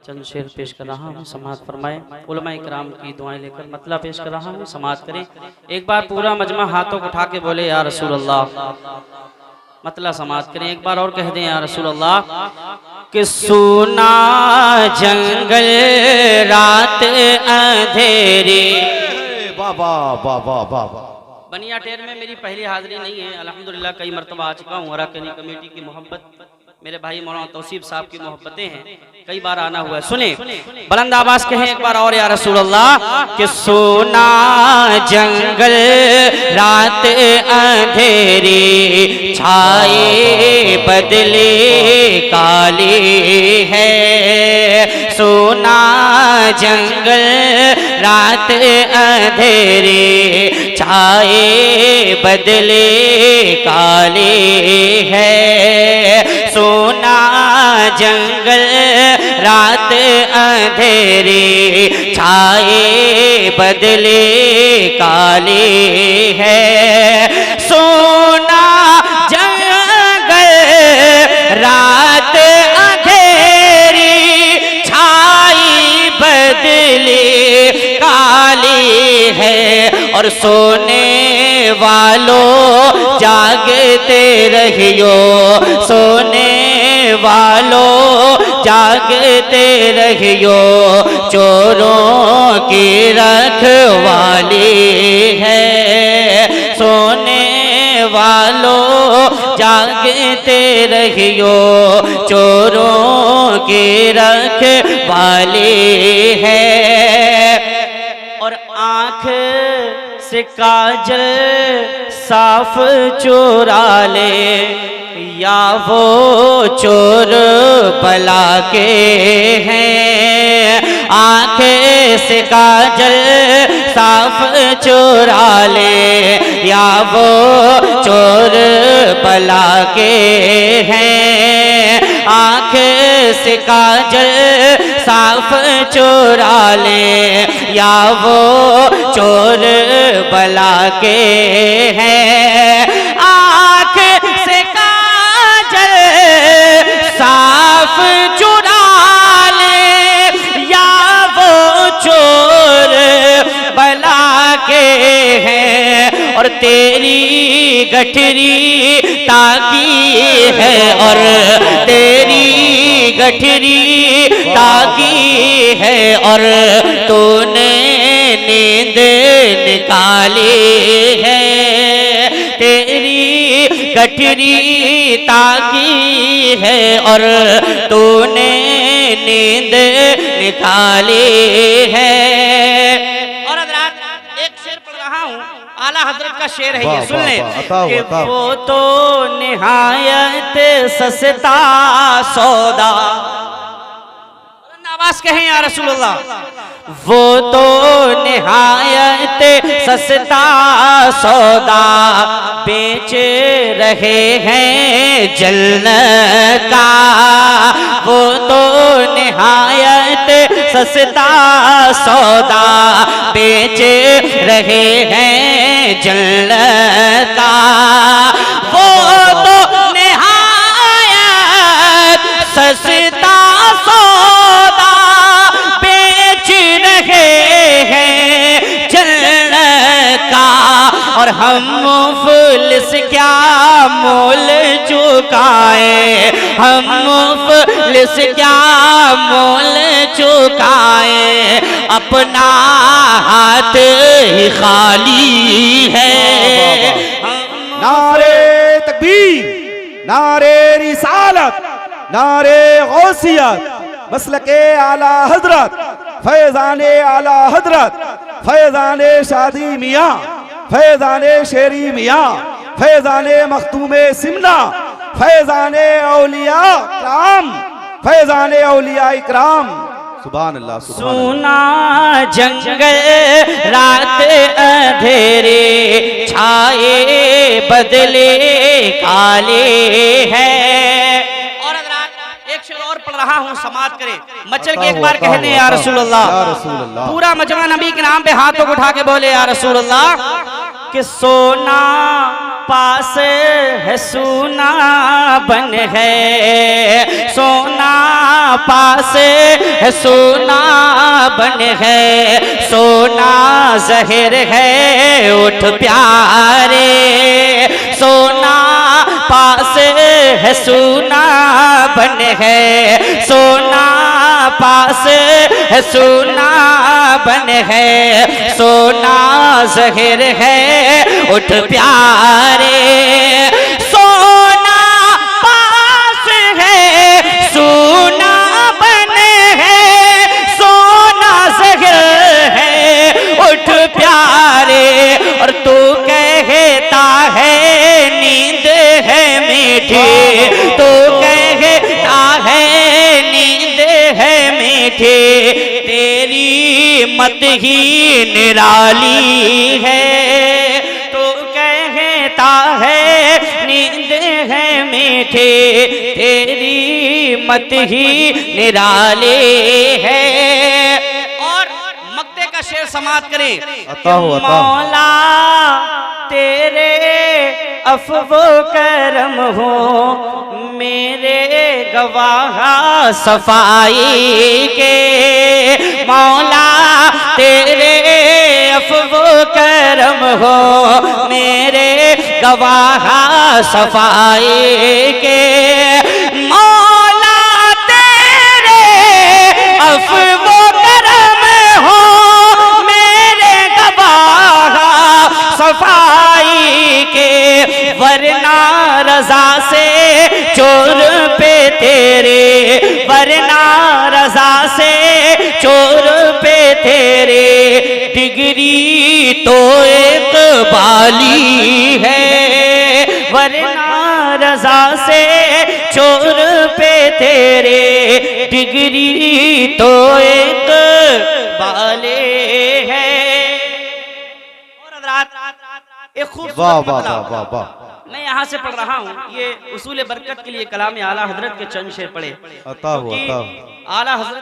चंद शेर पेश कर रहा हूँ, समाअत फरमाए। उलमा इकराम की दुआएं लेकर मतला पेश कर रहा हूँ, समाअत करें। एक बार पूरा मजमा हाथों को उठा के बोले या रसूल अल्लाह। मतला समाअत करें। एक बार और कह दें या रसूल अल्लाह। कि सोना जंगल रात अंधेरी। बाबा बाबा बाबा। बनिया टेर में मेरी पहली हाजिरी नहीं है, अल्हम्दुलिल्लाह कई मरतबा आ चुका हूँ। अराकानी कमेटी की मोहब्बत, मेरे भाई मौलाना तौसीफ साहब की मोहब्बतें हैं, कई बार आना हुआ है। सुने, बुलंद आवाज कहें एक बार और या रसूल अल्लाह। कि सोना जंगल रात अंधेरी, छाए बदले काले है। सोना जंगल रात अंधेरी, छाए बदले काले है। सोना जंगल रात अंधेरी, छाए बदले काले है। सोना जंगल रात अंधेरी, छाई बदले काली है। और सोने वालों जागते रहियो, सोने वालों जागते रहियो, चोरों की रखवाली है। सोने वालों जागते रहियो, चोरों की रखवाली है। और आँख से काजल साफ चुरा ले, या वो चोर बला के हैं। आँखें से काजल साफ चुरा ले, या वो चोर बला के हैं। आँखें से काजल साफ चुरा ले, या वो चोर बला के हैं। आँख से काजल साफ चुरा ले, या वो चोर बला के हैं। और तेरी गठरी ताकी है, और तेरी गठरी ताकी है। और तूने नींद निकाली है, तेरी गठरी ताकी है। और तूने नींद निकाली है। और हज़रात एक शेर पढ़ रहा हूँ, आला हजरत का शेर है ये, सुन ले। कि वो तो निहायत सस्ता सौदा। आवाज कहें या रसूल अल्लाह। वो तो निहायत सस्ता सौदा, बेच रहे हैं जन्नत का। वो तो निहायत सस्ता सौदा, बेच रहे हैं जन्नत का। वो तो निहायत सस्ता सौदा, बेच रहे हैं जन्नत का। और हम मुफलिस क्या मोल चुकाए, हम मुफलिस क्या मोल चुकाए। अपना हाथ ही खाली है। नारे तकबीर, नारे रिसालत, नारे गौसियत, मसलके आला हजरत, फैजाने आला हजरत, फैजाने शादी मियाँ, फैजाने शेरी मियाँ, फैजाने मखतूमे सिमना, फैजाने औलिया इकराम, फैजाने औलिया इकराम। सुभान अल्लाह। सोना जंगल रात अंधेरे, छाए बदले काले है। और एक शेर और पढ़ रहा हूँ, समाअत करे। मचल के एक बार कहने या रसूल अल्लाह। पूरा मजमा नबी के नाम पे हाथों को उठा के बोले या रसूल अल्लाह। कि सोना पास है सोना बन है, सोना पास है सोना बन है, सोना जहर है उठ प्यारे, सोना पास है सोना बन है, सोना पास है सोना बन है, सोना जहर है उठ प्यारे, सोना पास है सोना बन है, सोना जहर है उठ प्यारे, और तू कहता है नींद है मीठी, तू कहता है नींद है मीठी, तेरी मत ही निराली है, तो कहता है नींद है मीठी, तेरी मत ही निराली है। और मक्ते का शेर समाप्त करें। अता हो, अता हो। मौला तेरे अफ़्वो करम हो, मेरे गवाह सफाई के, मौला तेरे अफ़्वो करम हो, मेरे गवाह सफाई के, मौला तेरे अफ़्वो करम हो, मेरे गवाह सफाई के, वरना रजा से चोर पे तेरे, वरना रजा से चोर पे तेरे, डिग्री तो एक बाली है, वरना रजा से चोर पे तेरे, डिग्री तो एक बाले है। और हज़रात एक खूब वाह वाह वाह वाह वाह। मैं यहाँ से पढ़ रहा हूँ, ये उसूल बरकत के लिए कलाम आला हजरत के चंद शेर पढ़े, अता हो, अता हो। आला हजरत